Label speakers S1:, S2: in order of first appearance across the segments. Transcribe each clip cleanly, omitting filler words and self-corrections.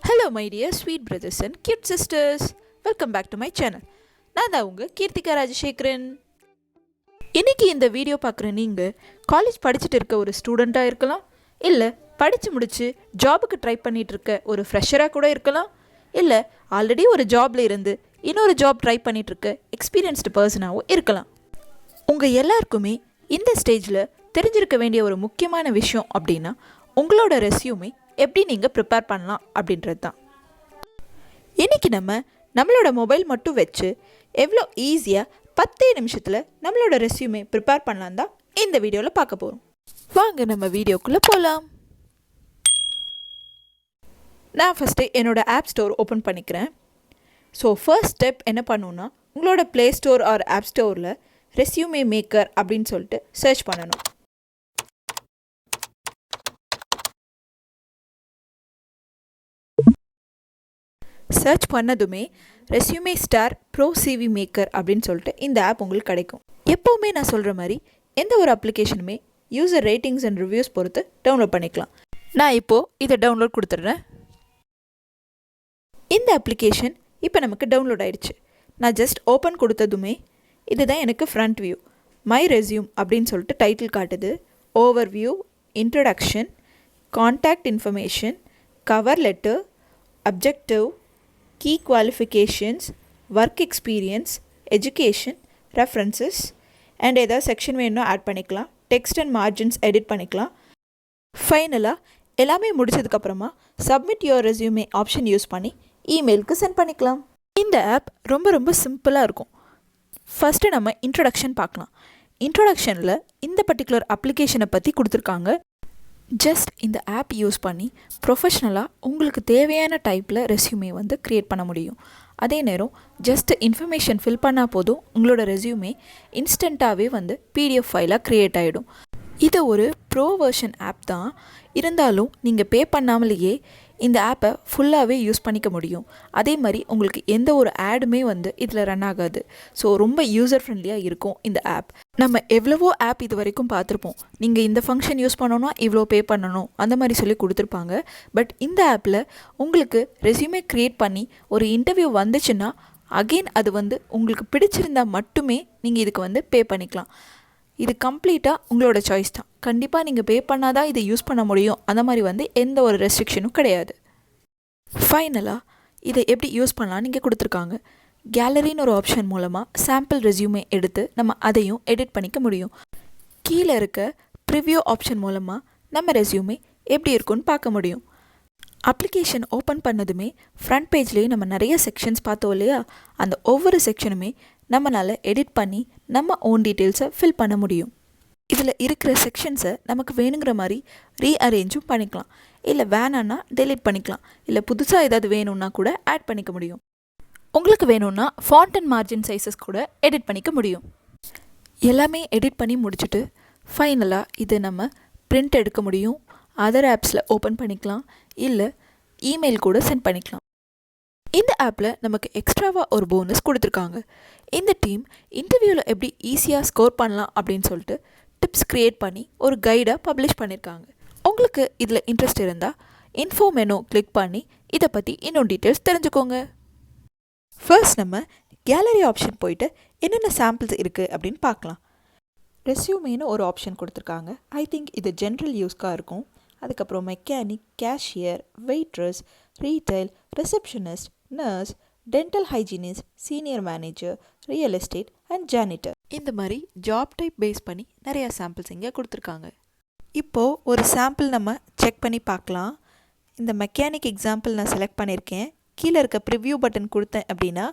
S1: Hello my dear sweet brothers and cute sisters. Welcome back to my channel. நான் தான் உங்கள் கீர்த்திகா ராஜசேகரன். இன்றைக்கி இந்த வீடியோ பார்க்குற நீங்கள் காலேஜ் படிச்சுட்டு இருக்க ஒரு ஸ்டூடெண்ட்டாக இருக்கலாம், இல்லை படித்து முடித்து ஜாபுக்கு ட்ரை பண்ணிகிட்டு இருக்க ஒரு ஃப்ரெஷராக கூட இருக்கலாம், இல்லை ஆல்ரெடி ஒரு ஜாபில் இருந்து இன்னொரு ஜாப் ட்ரை பண்ணிகிட்ருக்க எக்ஸ்பீரியன்ஸ்டு பர்சனாகவும் இருக்கலாம். உங்கள் எல்லாருக்குமே இந்த ஸ்டேஜில் தெரிஞ்சிருக்க வேண்டிய ஒரு முக்கியமான விஷயம் அப்படின்னா உங்களோட ரெஸ்யூமே எப்படி நீங்கள் ப்ரிப்பேர் பண்ணலாம் அப்படின்றது தான். இன்றைக்கி நம்மளோட மொபைல் மட்டும் வச்சு எவ்வளோ ஈஸியாக 10 நிமிஷத்தில் நம்மளோட ரெஸ்யூமே ப்ரிப்பேர் பண்ணலாம் தான் இந்த வீடியோவில் பார்க்க போகிறோம். வாங்க நம்ம வீடியோக்குள்ளே போகலாம். நான் ஃபஸ்ட்டு என்னோடய ஆப் ஸ்டோர் ஓப்பன் பண்ணிக்கிறேன். ஸோ ஃபர்ஸ்ட் ஸ்டெப் என்ன பண்ணணுன்னா, உங்களோட ப்ளே ஸ்டோர் ஆர் ஆப் ஸ்டோரில் ரெஸ்யூமே மேக்கர் அப்படின்னு சொல்லிட்டு சர்ச் பண்ணணும். சர்ச் பண்ணதுமே resume star pro CV maker அப்படின்னு சொல்லிட்டு இந்த ஆப் உங்களுக்கு கிடைக்கும். எப்போவுமே நான் சொல்கிற மாதிரி எந்த ஒரு அப்ளிகேஷனுமே யூசர் ரேட்டிங்ஸ் அண்ட் ரிவ்யூஸ் பொறுத்து டவுன்லோட் பண்ணிக்கலாம். நான் இப்போது இதை டவுன்லோட் கொடுத்துட்றேன். இந்த அப்ளிகேஷன் இப்போ நமக்கு டவுன்லோட் ஆகிடுச்சு. நான் ஜஸ்ட் ஓப்பன் கொடுத்ததுமே இதுதான் எனக்கு ஃப்ரண்ட் வியூ. மை ரெஸ்யூம் அப்படின்னு சொல்லிட்டு டைட்டில் காட்டுது. Overview, introduction, contact information, cover letter, objective, key qualifications, work experience, education, references and ஏதாவது செக்ஷன் வேணும்னா ஆட் பண்ணிக்கலாம். டெக்ஸ்ட் அண்ட் மார்ஜின்ஸ் எடிட் பண்ணிக்கலாம். ஃபைனலாக எல்லாமே முடிச்சதுக்கப்புறமா submit your resume option use பண்ணி இமெயிலுக்கு சென்ட் பண்ணிக்கலாம். இந்த ஆப் ரொம்ப சிம்பிளாக இருக்கும். ஃபஸ்ட்டு நம்ம இன்ட்ரடக்ஷன் பார்க்கலாம். இன்ட்ரடக்ஷனில் இந்த பர்டிகுலர் அப்ளிகேஷனை பற்றி கொடுத்துருக்காங்க. ஜஸ்ட் இந்த ஆப் யூஸ் பண்ணி ப்ரொஃபஷ்னலாக உங்களுக்கு தேவையான டைப்பில் ரெஸ்யூமே க்ரியேட் பண்ண முடியும். அதே நேரம் ஜஸ்ட் இன்ஃபர்மேஷன் ஃபில் பண்ணால் போதும், உங்களோட ரெஸ்யூமே இன்ஸ்டண்ட்டாகவே பிடிஎஃப் ஃபைலாக க்ரியேட் ஆகிடும். இது ஒரு ப்ரோ வெர்ஷன் ஆப் தான், இருந்தாலும் நீங்கள் பே பண்ணாமலேயே இந்த ஆப்பை ஃபுல்லாகவே யூஸ் பண்ணிக்க முடியும். அதே மாதிரி உங்களுக்கு எந்த ஒரு ஆடுமே இதில் ரன் ஆகாது. ஸோ ரொம்ப யூசர் ஃப்ரெண்ட்லியாக இருக்கும் இந்த ஆப். நம்ம எவ்வளவோ ஆப் இது வரைக்கும் பார்த்துருப்போம். நீங்கள் இந்த ஃபங்க்ஷன் யூஸ் பண்ணணும்னா இவ்வளோ பே பண்ணணும் அந்த மாதிரி சொல்லி கொடுத்துருப்பாங்க. பட் இந்த ஆப்பில் உங்களுக்கு ரெஸ்யூமே க்ரியேட் பண்ணி ஒரு இன்டர்வியூ வந்துச்சுன்னா அகெயின் அது உங்களுக்கு பிடிச்சிருந்தால் மட்டுமே நீங்கள் இதுக்கு பே பண்ணிக்கலாம். இது கம்ப்ளீட்டாக உங்களோட சாய்ஸ் தான். கண்டிப்பாக நீங்கள் பே பண்ணாதான் இதை யூஸ் பண்ண முடியும் அந்த மாதிரி எந்த ஒரு ரெஸ்ட்ரிக்ஷனும் கிடையாது. ஃபைனலாக இதை எப்படி யூஸ் பண்ணலான்னு நீங்கள் கொடுத்துருக்காங்க. கேலரின்னு ஒரு ஆப்ஷன் மூலமாக சாம்பிள் ரெஸ்யூமே எடுத்து நம்ம அதையும் எடிட் பண்ணிக்க முடியும். கீழே இருக்க ப்ரிவ்யூ ஆப்ஷன் மூலமாக நம்ம ரெஸ்யூமே எப்படி இருக்குன்னு பார்க்க முடியும். அப்ளிகேஷன் ஓப்பன் பண்ணதுமே ஃப்ரண்ட் பேஜ்லேயே நம்ம நிறைய செக்ஷன்ஸ் பார்த்தோம் இல்லையா, அந்த ஒவ்வொரு செக்ஷனுமே நம்மளால் எடிட் பண்ணி நம்ம ஓன் டீட்டெயில்ஸை ஃபில் பண்ண முடியும். இதில் இருக்கிற செக்ஷன்ஸை நமக்கு வேணுங்கிற மாதிரி ரீஅரேஞ்சும் பண்ணிக்கலாம். இல்லை வேணான்னா டெலீட் பண்ணிக்கலாம். இல்லை புதுசாக ஏதாவது வேணும்னா கூட ஆட் பண்ணிக்க முடியும். உங்களுக்கு வேணும்னா ஃபாண்ட் அண்ட் மார்ஜின் சைஸஸ் கூட எடிட் பண்ணிக்க முடியும். எல்லாமே எடிட் பண்ணி முடிச்சுட்டு ஃபைனலாக இதை நம்ம பிரிண்ட் எடுக்க முடியும். அதர் ஆப்ஸில் ஓப்பன் பண்ணிக்கலாம், இல்லை இமெயில் கூட சென்ட் பண்ணிக்கலாம். இந்த ஆப்பில் நமக்கு எக்ஸ்ட்ராவாக ஒரு போனஸ் கொடுத்துருக்காங்க. இந்த டீம் இன்டர்வியூவில் எப்படி ஈஸியாக ஸ்கோர் பண்ணலாம் அப்படின்னு சொல்லிட்டு டிப்ஸ் க்ரியேட் பண்ணி ஒரு கைடாக பப்ளிஷ் பண்ணியிருக்காங்க. உங்களுக்கு இதில் இன்ட்ரெஸ்ட் இருந்தால் இன்ஃபோ மெனு கிளிக் பண்ணி இதை பற்றி இன்னும் டீட்டெயில்ஸ் தெரிஞ்சுக்கோங்க. ஃபர்ஸ்ட் நம்ம கேலரி ஆப்ஷன் போயிட்டு என்னென்ன சாம்பிள்ஸ் இருக்குது அப்படின்னு பார்க்கலாம். ரெஸ்யூமேனு ஒரு ஆப்ஷன் கொடுத்துருக்காங்க. ஐ திங்க் இது ஜென்ரல் யூஸ்க்காக இருக்கும். அதுக்கப்புறம் mechanic, cashier, waitress, retail, receptionist, nurse, dental hygienist, senior manager, real estate and janitor. இந்த மாதிரி ஜாப் டைப் பேஸ் பண்ணி நிறையா சாம்பிள்ஸ் இங்கே கொடுத்துருக்காங்க. இப்போது ஒரு சாம்பிள் நம்ம செக் பண்ணி பார்க்கலாம். இந்த மெக்கானிக் எக்ஸாம்பிள் நான் செலக்ட் பண்ணியிருக்கேன். கீழே இருக்க ப்ரிவ்யூ பட்டன் கொடுத்தேன் அப்படின்னா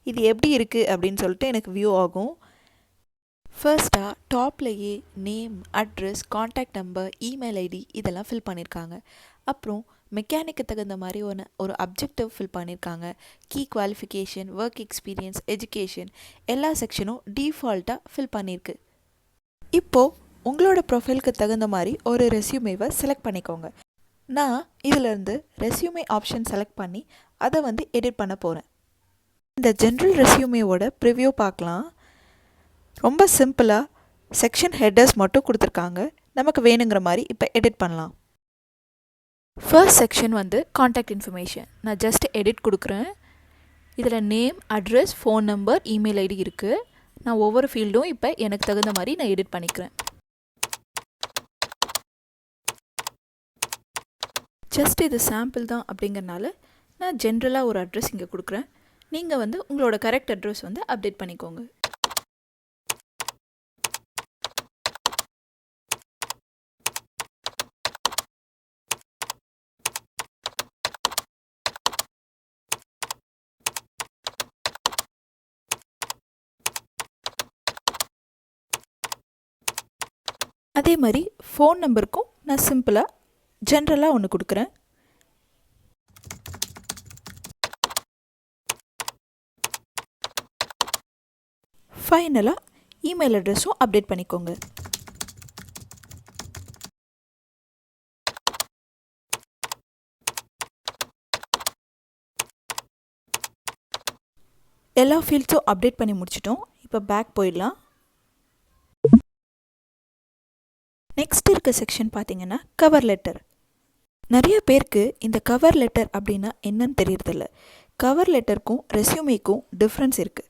S1: இது எப்படி இருக்குது அப்படின்னு சொல்லிட்டு எனக்கு வியூ ஆகும். ஃபர்ஸ்ட்டாக டாப்லேயே name, address, contact number, email ID இதெல்லாம் ஃபில் பண்ணியிருக்காங்க. அப்புறம் மெக்கானிக்கு தகுந்த மாதிரி ஒரு அப்ஜெக்டிவ் ஃபில் பண்ணியிருக்காங்க. Key qualification, work experience, education எல்லா செக்ஷனும் டீஃபால்ட்டாக ஃபில் பண்ணியிருக்கு. இப்போது உங்களோட ப்ரொஃபைலுக்கு தகுந்த மாதிரி ஒரு ரெஸ்யூமேவை செலக்ட் பண்ணிக்கோங்க. நான் இதிலேருந்து ரெஸ்யூமே ஆப்ஷன் செலக்ட் பண்ணி அதை எடிட் பண்ண போகிறேன். இந்த ஜென்ரல் ரெஸ்யூமேவோட ப்ரிவ்யூ பார்க்கலாம். ரொம்ப சிம்பிளாக செக்ஷன் ஹெட்டர்ஸ் மட்டும் கொடுத்துருக்காங்க. நமக்கு வேணுங்கிற மாதிரி இப்போ எடிட் பண்ணலாம். ஃபர்ஸ்ட் செக்ஷன் வந்து காண்டாக்ட் இன்ஃபர்மேஷன். நான் ஜஸ்ட் எடிட் கொடுக்குறேன். இதில் name, address, phone number, email ID இருக்குது. நான் ஒவ்வொரு ஃபீல்டும் இப்போ எனக்கு தகுந்த மாதிரி நான் எடிட் பண்ணிக்கிறேன். ஜஸ்ட் இது சாம்பிள் தான் அப்படிங்கிறனால நான் ஜென்ரலாக ஒரு அட்ரஸ் இங்கே கொடுக்குறேன். நீங்கள் வந்து உங்களோட கரெக்ட் அட்ரஸ் வந்து அப்டேட் பண்ணிக்கோங்க. அதே மாதிரி ஃபோன் நம்பருக்கும் நான் சிம்பிளாக ஜென்ரலாக ஒன்று கொடுக்குறேன். ஃபைனலாக இமெயில் அட்ரஸும் அப்டேட் பண்ணிக்கோங்க. எல்லா ஃபீல்ட்ஸும் அப்டேட் பண்ணி முடிச்சிட்டோம். இப்போ பேக் போயிடலாம். நெக்ஸ்ட் இருக்க செக்ஷன் பார்த்தீங்கன்னா கவர் லெட்டர். நிறைய பேருக்கு இந்த கவர் லெட்டர் அப்படின்னா என்னன்னு தெரியறதில்ல. கவர் லெட்டருக்கும் ரெஸ்யூமேக்கும் டிஃப்ரென்ஸ் இருக்குது.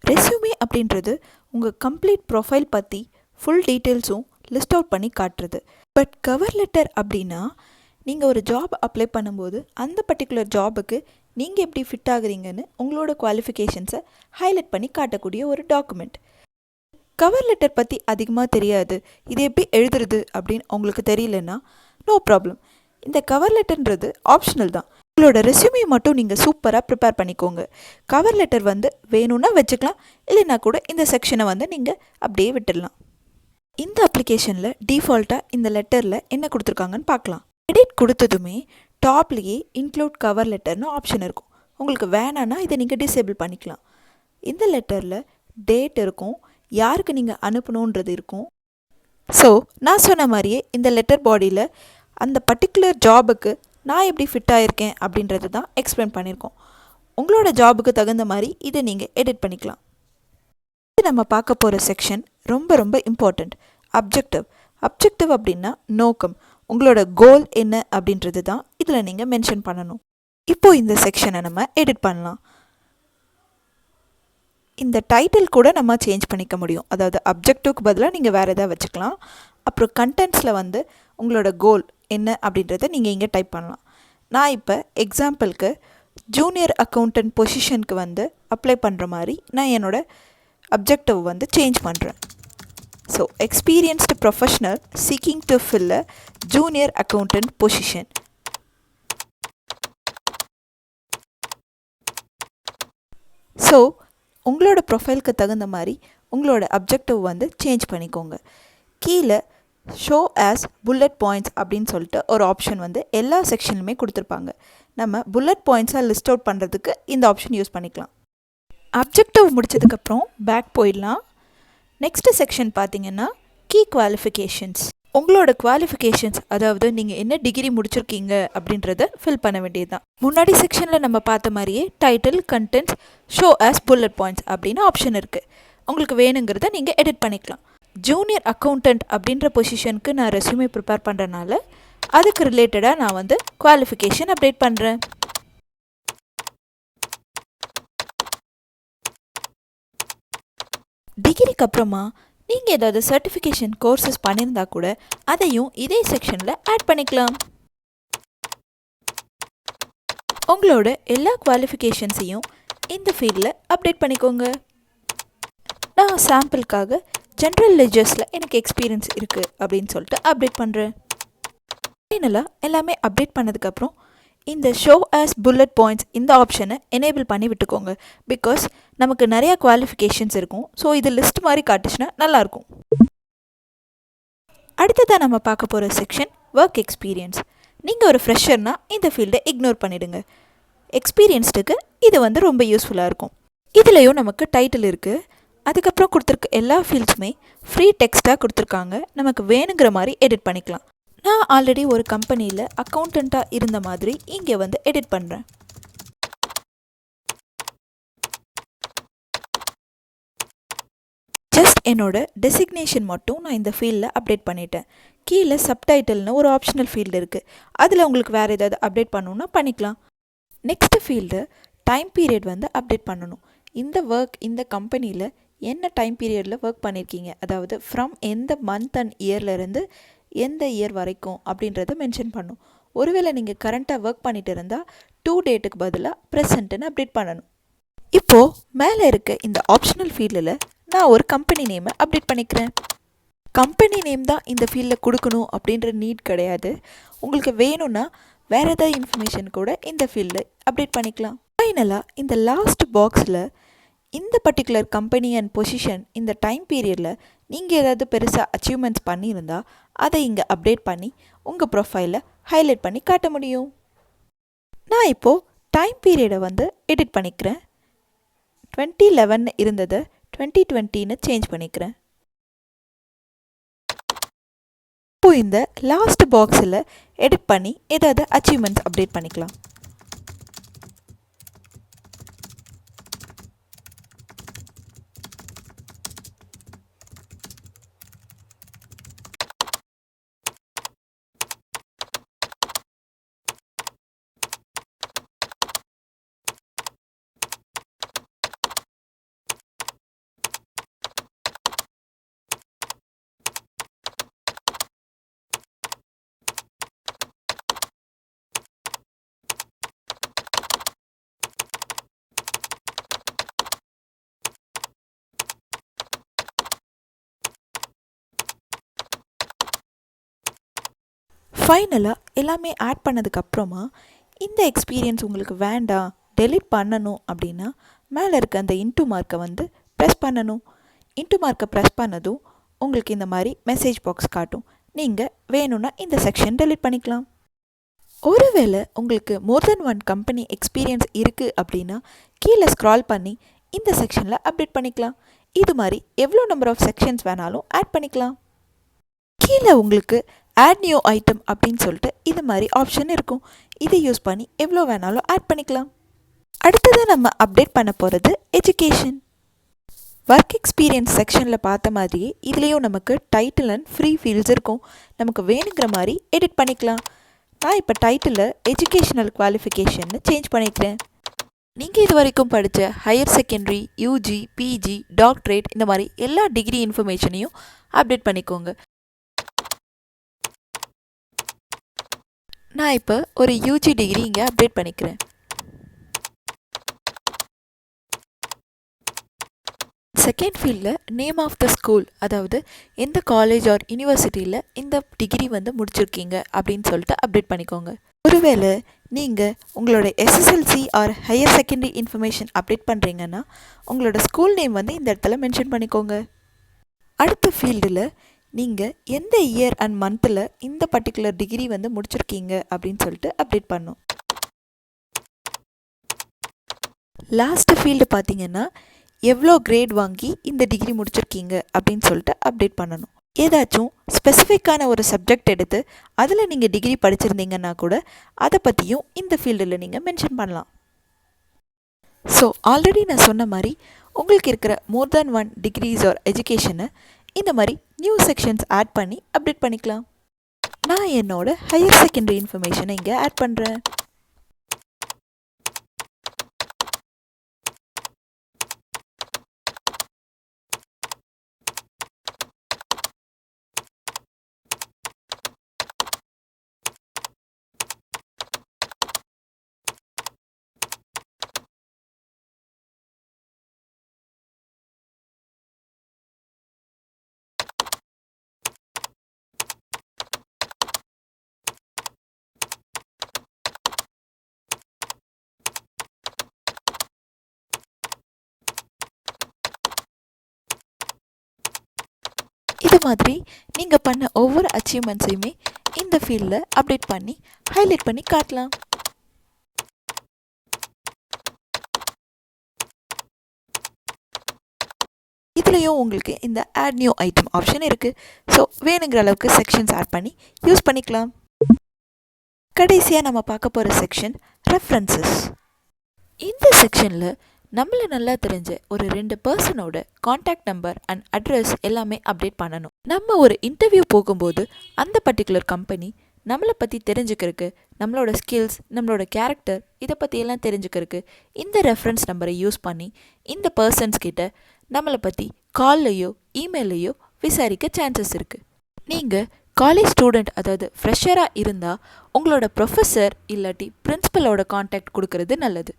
S1: ரெஸ்யூமே அப்படின்றது உங்கள் கம்ப்ளீட் ப்ரொஃபைல் பற்றி ஃபுல் டீட்டெயில்ஸும் லிஸ்ட் அவுட் பண்ணி காட்டுறது. பட் கவர் லெட்டர் அப்படின்னா நீங்கள் ஒரு ஜாப் அப்ளை பண்ணும்போது அந்த பர்டிகுலர் ஜாபுக்கு நீங்கள் எப்படி ஃபிட் ஆகுறீங்கன்னு உங்களோட குவாலிஃபிகேஷன்ஸை ஹைலைட் பண்ணி காட்டக்கூடிய ஒரு டாக்குமெண்ட். கவர் லெட்டர் பற்றி அதிகமாக தெரியாது, இது எப்படி எழுதுறது அப்படின்னு உங்களுக்கு தெரியலன்னா நோ ப்ராப்ளம். இந்த கவர் லெட்டர்ன்றது ஆப்ஷனல் தான். உங்களோட ரெஸ்யூமே மட்டும் நீங்கள் சூப்பராக ப்ரிப்பேர் பண்ணிக்கோங்க. கவர் லெட்டர் வந்து வேணும்னா வச்சுக்கலாம், இல்லைன்னா கூட இந்த செக்ஷனை வந்து நீங்கள் அப்படியே விட்டுடலாம். இந்த அப்ளிகேஷனில் டிஃபால்ட்டாக இந்த லெட்டரில் என்ன கொடுத்துருக்காங்கன்னு பார்க்கலாம். எடிட் கொடுத்ததுமே டாப்லேயே இன்க்ளூட் கவர் லெட்டர்னு ஆப்ஷன் இருக்கும். உங்களுக்கு வேணான்னா இதை நீங்கள் டிசேபிள் பண்ணிக்கலாம். இந்த லெட்டரில் டேட் இருக்கும், யாருக்கு நீங்கள் அனுப்பணுன்றது இருக்கும். ஸோ நான் சொன்ன மாதிரியே இந்த லெட்டர் பாடியில் அந்த பர்டிகுலர் ஜாபுக்கு நான் எப்படி ஃபிட் ஆகிருக்கேன் அப்படின்றது தான் எக்ஸ்பிளைன் பண்ணியிருக்கோம். உங்களோட ஜாபுக்கு தகுந்த மாதிரி இதை நீங்கள் எடிட் பண்ணிக்கலாம். இது நம்ம பார்க்க போகிற செக்ஷன் ரொம்ப ரொம்ப இம்பார்ட்டண்ட். அப்ஜெக்டிவ். அப்ஜெக்டிவ் அப்படின்னா நோக்கம், உங்களோட கோல் என்ன அப்படின்றது தான் இதில் நீங்கள் மென்ஷன் பண்ணணும். இப்போது இந்த செக்ஷனை நம்ம எடிட் பண்ணலாம். இந்த டைட்டில் கூட நம்ம சேஞ்ச் பண்ணிக்க முடியும். அதாவது அப்ஜெக்டிவ்க்கு பதிலாக நீங்கள் வேறு எதாவது வச்சுக்கலாம். அப்புறம் கண்டென்ட்ஸில் வந்து உங்களோட கோல் என்ன அப்படின்றத நீங்கள் இங்கே டைப் பண்ணலாம். நான் இப்போ எக்ஸாம்பிளுக்கு ஜூனியர் அக்கௌண்டன்ட் பொசிஷனுக்கு வந்து அப்ளை பண்ணுற மாதிரி நான் என்னோடய அப்ஜெக்டிவ் வந்து சேஞ்ச் பண்ணுறேன். So experienced professional seeking to fill a junior accountant position. So உங்களோட ப்ரொஃபைலுக்கு தகுந்த மாதிரி உங்களோட அப்ஜெக்டிவ் வந்து சேஞ்ச் பண்ணிக்கோங்க. கீழே ஷோ ஆஸ் புல்லட் பாயிண்ட்ஸ் அப்படின்னு சொல்லிட்டு ஒரு ஆப்ஷன் வந்து எல்லா செக்ஷன்லுமே கொடுத்துருப்பாங்க. நம்ம புல்லட் பாயிண்ட்ஸாக லிஸ்ட் அவுட் பண்ணுறதுக்கு இந்த ஆப்ஷன் யூஸ் பண்ணிக்கலாம். அப்ஜெக்டிவ் முடிச்சதுக்கப்புறம் பேக் போயிடலாம். நெக்ஸ்ட் செக்ஷன் பார்த்தீங்கன்னா கீ குவாலிஃபிகேஷன்ஸ். உங்களோட குவாலிஃபிகேஷன்ஸ், அதாவது நீங்கள் என்ன டிகிரி முடிச்சிருக்கீங்க அப்படின்றத ஃபில் பண்ண வேண்டியது தான். முன்னாடி செக்ஷனில் நம்ம பார்த்த மாதிரியே title, contents, show as bullet points அப்படின்னு ஆப்ஷன் இருக்குது. உங்களுக்கு வேணுங்கிறத நீங்கள் எடிட் பண்ணிக்கலாம். ஜூனியர் அக்கௌண்டன்ட் அப்படின்ற பொசிஷனுக்கு நான் ரெஸ்யூமே ப்ரிப்பேர் பண்ணுறனால அதுக்கு ரிலேட்டடாக நான் வந்து குவாலிஃபிகேஷன் அப்டேட் பண்ணுறேன். டிகிரிக்கு அப்புறமா நீங்கள் ஏதாவது சர்டிஃபிகேஷன் கோர்சஸ் பண்ணியிருந்தா கூட அதையும் இதே செக்ஷனில் ஆட் பண்ணிக்கலாம். உங்களோட எல்லா குவாலிஃபிகேஷன்ஸையும் இந்த ஃபீல்டில் அப்டேட் பண்ணிக்கோங்க. நான் சாம்பிளுக்காக ஜென்ரல் லெஜர்ஸில் எனக்கு எக்ஸ்பீரியன்ஸ் இருக்குது அப்படின்னு சொல்லிட்டு அப்டேட் பண்ணுறேன். ஃபைனலாக எல்லாமே அப்டேட் பண்ணதுக்கப்புறம் இந்த ஷோ ஆஸ் புல்லட் பாயிண்ட்ஸ் இந்த ஆப்ஷனை எனேபிள் பண்ணி விட்டுக்கோங்க. பிகாஸ் நமக்கு நிறையா குவாலிஃபிகேஷன்ஸ் இருக்கும். ஸோ இது லிஸ்ட் மாதிரி காட்டுச்சுன்னா நல்லாயிருக்கும். அடுத்ததாக நம்ம பார்க்க போகிற செக்ஷன் ஒர்க் எக்ஸ்பீரியன்ஸ். நீங்கள் ஒரு ஃப்ரெஷர்னால் இந்த ஃபீல்டை இக்னோர் பண்ணிவிடுங்க. எக்ஸ்பீரியன்ஸ்டுக்கு இது வந்து ரொம்ப யூஸ்ஃபுல்லாக இருக்கும். இதுலேயும் நமக்கு டைட்டில் இருக்குது. அதுக்கப்புறம் கொடுத்துருக்க எல்லா ஃபீல்ட்ஸுமே ஃப்ரீ டெக்ஸ்ட்டாக கொடுத்துருக்காங்க. நமக்கு வேணுங்கிற மாதிரி எடிட் பண்ணிக்கலாம். நான் ஆல்ரெடி ஒரு கம்பெனியில் அக்கௌண்டண்ட்டாக இருந்த மாதிரி இங்கே வந்து எடிட் பண்ணுறேன். ஜஸ்ட் என்னோட டெசிக்னேஷன் மட்டும் நான் இந்த ஃபீல்டில் அப்டேட் பண்ணிட்டேன். கீழே சப்டைட்டில்னு ஒரு ஆப்ஷனல் ஃபீல்டு இருக்குது. அதில் உங்களுக்கு வேறு ஏதாவது அப்டேட் பண்ணணுன்னா பண்ணிக்கலாம். நெக்ஸ்ட்டு ஃபீல்டு டைம் பீரியட் வந்து அப்டேட் பண்ணணும். இந்த கம்பெனியில் என்ன டைம் பீரியடில் ஒர்க் பண்ணியிருக்கீங்க, அதாவது ஃப்ரம் எந்த மந்த் அண்ட் இயர்லேருந்து எந்த இயர் வரைக்கும் அப்படின்றத மென்ஷன் பண்ணும். ஒருவேளை நீங்கள் கரண்ட்டாக ஒர்க் பண்ணிட்டு இருந்தால் டு டேட்டுக்கு பதிலாக ப்ரெசண்ட்டுன்னு அப்டேட் பண்ணணும். இப்போது மேலே இருக்க இந்த ஆப்ஷனல் ஃபீல்டில் நான் ஒரு கம்பெனி நேமை அப்டேட் பண்ணிக்கிறேன். கம்பெனி நேம் தான் இந்த ஃபீல்டில் கொடுக்கணும் அப்படின்ற நீட் கிடையாது. உங்களுக்கு வேணும்னா வேறு ஏதாவது இன்ஃபர்மேஷன் கூட இந்த ஃபீல்டில் அப்டேட் பண்ணிக்கலாம். ஃபைனலாக இந்த லாஸ்ட் பாக்ஸில் இந்த பர்டிகுலர் கம்பெனி அண்ட் பொசிஷன் இந்த டைம் பீரியடில் நீங்கள் ஏதாவது பெருசாக அச்சீவ்மெண்ட்ஸ் பண்ணியிருந்தால் அதை இங்கே அப்டேட் பண்ணி உங்கள் ப்ரொஃபைலை ஹைலைட் பண்ணி காட்ட முடியும். நான் இப்போது டைம் பீரியடை வந்து எடிட் பண்ணிக்கிறேன். 2011 இருந்ததை 2020ன்னு சேஞ்ச் பண்ணிக்கிறேன். இப்போ இந்த லாஸ்ட் பாக்ஸில் எடிட் பண்ணி ஏதாவது அச்சீவ்மெண்ட்ஸ் அப்டேட் பண்ணிக்கலாம். ஃபைனலாக எல்லாமே ஆட் பண்ணதுக்கப்புறமா இந்த எக்ஸ்பீரியன்ஸ் உங்களுக்கு வேண்டாம், டெலீட் பண்ணணும் அப்படின்னா மேலே இருக்க அந்த இன்ட்டு மார்க்கை வந்து ப்ரெஸ் பண்ணணும். இன்ட்டு மார்க்கை ப்ரெஸ் பண்ணதும் உங்களுக்கு இந்த மாதிரி மெசேஜ் பாக்ஸ் காட்டும். நீங்கள் வேணும்னா இந்த செக்ஷன் டெலீட் பண்ணிக்கலாம். ஒருவேளை உங்களுக்கு மோர் தென் ஒன் கம்பெனி எக்ஸ்பீரியன்ஸ் இருக்குது அப்படின்னா கீழே ஸ்க்ரால் பண்ணி இந்த செக்ஷனில் அப்டேட் பண்ணிக்கலாம். இது மாதிரி எவ்வளோ நம்பர் ஆஃப் செக்ஷன்ஸ் வேணாலும் ஆட் பண்ணிக்கலாம். கீழே உங்களுக்கு ஆட் நியூ ஐட்டம் அப்படின்னு சொல்லிட்டு இது மாதிரி ஆப்ஷன் இருக்கும். இதை யூஸ் பண்ணி எவ்வளோ வேணாலும் ஆட் பண்ணிக்கலாம். அடுத்ததாக நம்ம அப்டேட் பண்ண போகிறது எஜுகேஷன். ஒர்க் எக்ஸ்பீரியன்ஸ் செக்ஷனில் பார்த்த மாதிரியே இதுலேயும் நமக்கு டைட்டில் அண்ட் ஃப்ரீ ஃபீல்ட்ஸ் இருக்கும். நமக்கு வேணுங்கிற மாதிரி எடிட் பண்ணிக்கலாம். நான் இப்போ டைட்டிலில் எஜுகேஷனல் குவாலிஃபிகேஷன்னு சேஞ்ச் பண்ணிக்கிறேன். நீங்கள் இது வரைக்கும் படித்த higher secondary, UG, PG, doctorate இந்த மாதிரி எல்லா டிகிரி இன்ஃபர்மேஷனையும் அப்டேட் பண்ணிக்கோங்க. நான் இப்போ ஒரு யூஜி டிகிரி இங்கே அப்டேட் பண்ணிக்கிறேன். செகண்ட் ஃபீல்டில் நேம் ஆஃப் த ஸ்கூல், அதாவது எந்த காலேஜ் ஆர் யூனிவர்சிட்டியில் இந்த டிகிரி வந்து முடிச்சிருக்கீங்க அப்படின்னு சொல்லிட்டு அப்டேட் பண்ணிக்கோங்க. ஒருவேளை நீங்கள் உங்களோட SSLC R higher secondary information update பண்ணுறீங்கன்னா உங்களோட ஸ்கூல் நேம் வந்து இந்த இடத்துல மென்ஷன் பண்ணிக்கோங்க. அடுத்த ஃபீல்டில் நீங்கள் எந்த இயர் அண்ட் மந்தில் இந்த பர்டிகுலர் டிகிரி வந்து முடிச்சிருக்கீங்க அப்படின்னு சொல்லிட்டு அப்டேட் பண்ணும். லாஸ்ட் ஃபீல்டு பார்த்தீங்கன்னா எவ்வளோ கிரேட் வாங்கி இந்த டிகிரி முடிச்சிருக்கீங்க அப்படின்னு சொல்லிட்டு அப்டேட் பண்ணணும். ஏதாச்சும் ஸ்பெசிஃபிக்கான ஒரு சப்ஜெக்ட் எடுத்து அதில் நீங்கள் டிகிரி படிச்சிருந்தீங்கன்னா கூட அதை பற்றியும் இந்த ஃபீல்டில் நீங்கள் மென்ஷன் பண்ணலாம். ஸோ ஆல்ரெடி நான் சொன்ன மாதிரி உங்களுக்கு இருக்கிற மோர் தென் ஒன் டிகிரிஸ் ஆர் எஜுகேஷனை இந்த மாதிரி நியூ செக்ஷன்ஸ் ஆட் பண்ணி அப்டேட் பண்ணிக்கலாம். நான் என்னோட ஹையர் செகண்டரி இன்ஃபர்மேஷனை இங்கே ஆட் பண்ணுறேன். இது மாதிரி நீங்கள் பண்ண ஒவ்வொரு அச்சீவ்மெண்ட்ஸையுமே இந்த ஃபீல்டில் அப்டேட் பண்ணி ஹைலைட் பண்ணி காட்டலாம். இதுலேயும் உங்களுக்கு இந்த ஆட் நியூ ஐட்டம் ஆப்ஷன் இருக்குது. ஸோ வேணுங்கிற அளவுக்கு செக்ஷன்ஸ் ஆட் பண்ணி யூஸ் பண்ணிக்கலாம். கடைசியாக நம்ம பார்க்க போகிற செக்ஷன் ரெஃபரன்சஸ். இந்த செக்ஷனில் நம்மளை நல்லா தெரிஞ்ச ஒரு 2 பர்சனோட காண்டாக்ட் நம்பர் அண்ட் அட்ரஸ் எல்லாமே அப்டேட் பண்ணணும். நம்ம ஒரு இன்டர்வியூ போகும்போது அந்த பர்டிகுலர் கம்பெனி நம்மளை பற்றி தெரிஞ்சுக்கிறதுக்கு, நம்மளோட ஸ்கில்ஸ், நம்மளோட கேரக்டர் இதை பற்றியெல்லாம் தெரிஞ்சுக்கிறதுக்கு இந்த ரெஃபரன்ஸ் நம்பரை யூஸ் பண்ணி இந்த பர்சன்ஸ் கிட்ட நம்மளை பற்றி கால்லையோ இமெயிலையோ விசாரிக்க சான்சஸ் இருக்குது. நீங்கள் காலேஜ் ஸ்டூடெண்ட், அதாவது ஃப்ரெஷராக இருந்தால் உங்களோட ப்ரொஃபஸர் இல்லாட்டி பிரின்ஸிபலோட காண்டாக்ட் கொடுக்கறது நல்லது.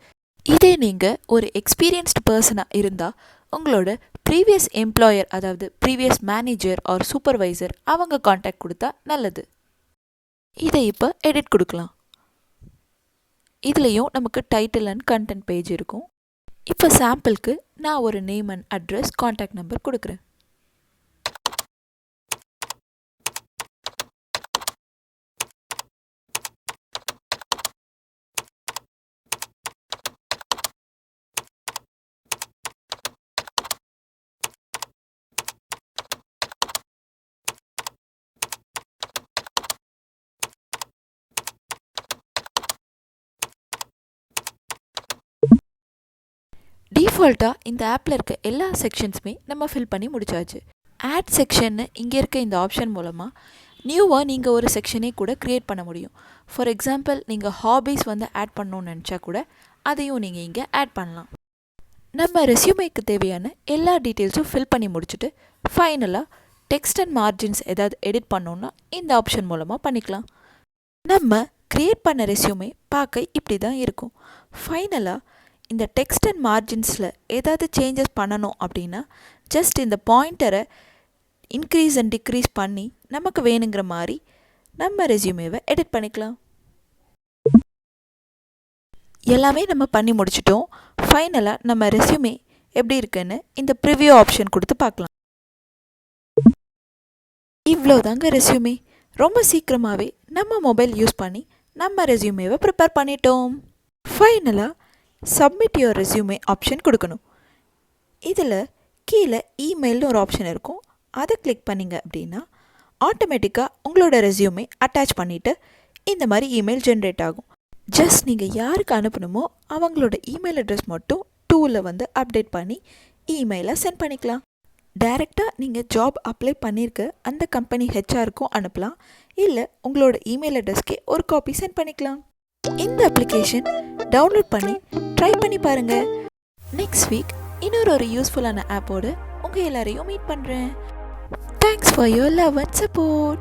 S1: இதே நீங்கள் ஒரு எக்ஸ்பீரியன்ஸ்டு பர்சனாக இருந்தால் உங்களோட ப்ரீவியஸ் எம்ப்ளாயர், அதாவது ப்ரீவியஸ் மேனேஜர் ஆர் சூப்பர்வைசர், அவங்க காண்டாக்ட் கொடுத்தா நல்லது. இதை இப்போ எடிட் கொடுக்கலாம். இதுலேயும் நமக்கு டைட்டில் அண்ட் கண்டென்ட் பேஜ் இருக்கும். இப்போ சாம்பிளுக்கு நான் ஒரு name and address, contact number கொடுக்குறேன். டிஃபால்ட்டாக இந்த ஆப்பில் இருக்க எல்லா செக்ஷன்ஸுமே நம்ம ஃபில் பண்ணி முடிச்சாச்சு. ஆட் செக்ஷன்னு இங்கே இருக்க இந்த ஆப்ஷன் மூலமாக நியூவாக நீங்கள் ஒரு செக்ஷனே கூட க்ரியேட் பண்ண முடியும். ஃபார் எக்ஸாம்பிள், நீங்கள் ஹாபீஸ் ஆட் பண்ணணும்னு நினச்சா கூட அதையும் நீங்கள் இங்கே ஆட் பண்ணலாம். நம்ம ரெஸ்யூமேக்கு தேவையான எல்லா டீட்டெயில்ஸும் ஃபில் பண்ணி முடிச்சுட்டு ஃபைனலாக டெக்ஸ்ட் அண்ட் மார்ஜின்ஸ் ஏதாவது எடிட் பண்ணோன்னா இந்த ஆப்ஷன் மூலமாக பண்ணிக்கலாம். நம்ம க்ரியேட் பண்ண ரெஸ்யூமே பார்க்க இப்படி தான் இருக்கும். ஃபைனலாக இந்த டெக்ஸ்ட் அண்ட் மார்ஜின்ஸில் ஏதாவது சேஞ்சஸ் பண்ணணும் அப்படின்னா ஜஸ்ட் இந்த பாயிண்டரை இன்க்ரீஸ் அண்ட் டிக்ரீஸ் பண்ணி நமக்கு வேணுங்கிற மாதிரி நம்ம ரெஸ்யூமேவை எடிட் பண்ணிக்கலாம். எல்லாமே நம்ம பண்ணி முடிச்சிட்டோம். ஃபைனலாக நம்ம ரெஸ்யூமே எப்படி இருக்குன்னு இந்த ப்ரிவ்யூ ஆப்ஷன் கொடுத்து பார்க்கலாம். இவ்வளோதாங்க ரெஸ்யூமே. ரொம்ப சீக்கிரமாகவே நம்ம மொபைல் யூஸ் பண்ணி நம்ம ரெஸ்யூமேவை ப்ரிப்பேர் பண்ணிட்டோம். ஃபைனலாக சப்மிட் யுவர் ரெஸ்யூமே ஆப்ஷன் கொடுக்கணும். இதில் கீழே இமெயில்னு ஒரு ஆப்ஷன் இருக்கும். அதை கிளிக் பண்ணிங்க அப்படின்னா ஆட்டோமேட்டிக்காக உங்களோட ரெஸ்யூமே அட்டாச் பண்ணிவிட்டு இந்த மாதிரி இமெயில் ஜென்ரேட் ஆகும். ஜஸ்ட் நீங்கள் யாருக்கு அனுப்பணுமோ அவங்களோட இமெயில் அட்ரஸ் மட்டும் டூலில் அப்டேட் பண்ணி இமெயிலை சென்ட் பண்ணிக்கலாம். டைரெக்டாக நீங்கள் ஜாப் அப்ளை பண்ணியிருக்க அந்த கம்பெனி ஹெச்ஆருக்கும் அனுப்பலாம், இல்லை உங்களோட இமெயில் அட்ரஸ்க்கே ஒரு காப்பி சென்ட் பண்ணிக்கலாம். இந்த அப்ளிகேஷன் டவுன்லோட் பண்ணி ட்ரை பண்ணி பாருங்கள். நெக்ஸ்ட் வீக் இன்னொரு யூஸ்ஃபுல்லான ஆப்போடு உங்கள் எல்லாரையும் மீட் பண்ணுறேன். Thanks for your love and support.